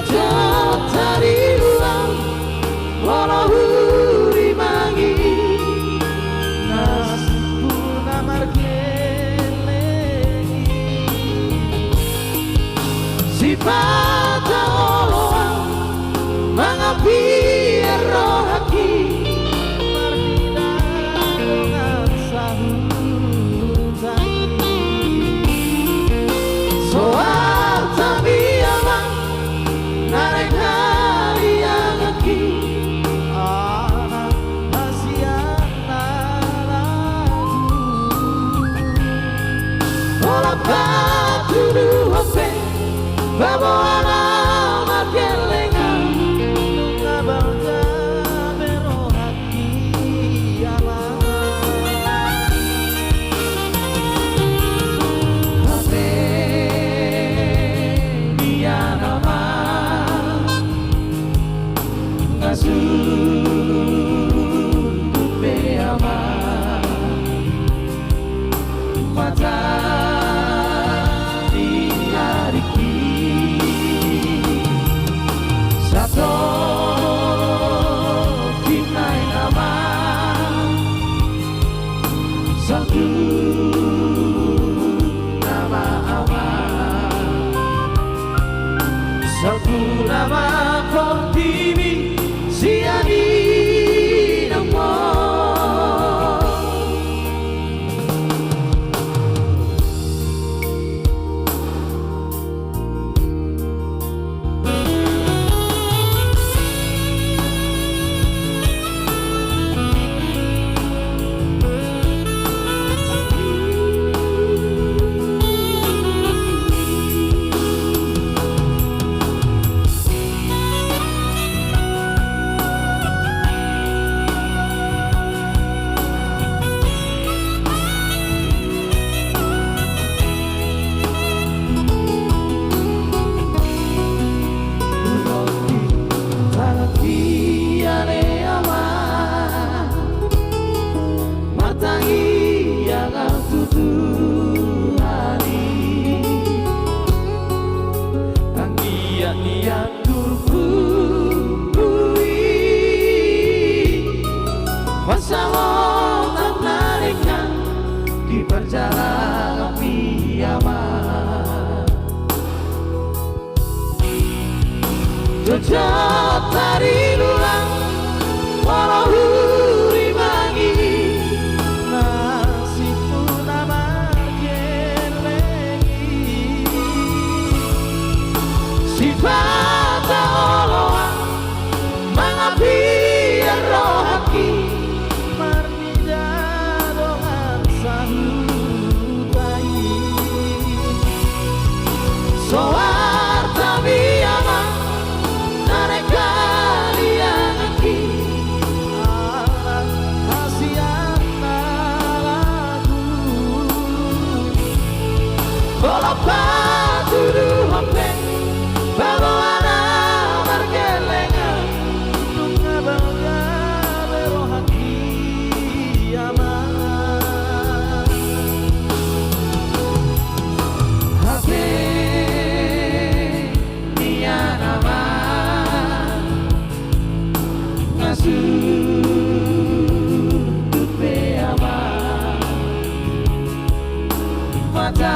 tari ulang walau rimangi Nasibuna margelengi sifat oloan mangapi rohaki Margina dengan sahutan soal tabiaman narik hari yang aki anak hasiana lagu olah batu duhope baboana magelengan nunga bangga berohaki aman hape dia nama ngasundut beama mata di hariki satu kinai nama satu nama aman satu nama Portivi siani namo di perjalanan piaman Jejak tari lulang walau rimangi nasibuna margelengi sifat oloan mangapi rohaki marnida dengan sahutai soar tabiaman narik kalian aki anak hasiana lagu bola batu duhope baboana margelengan nunga bangga berohaki aman hape dia nama ngasundut beama mata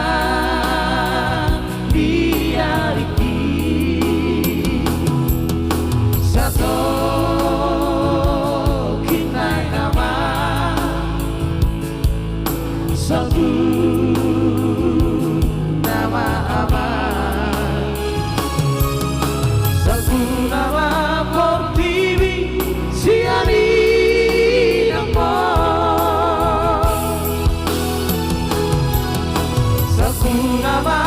biariki satu kinai nama satu nama aman satu nama Portivi siani namo satu nama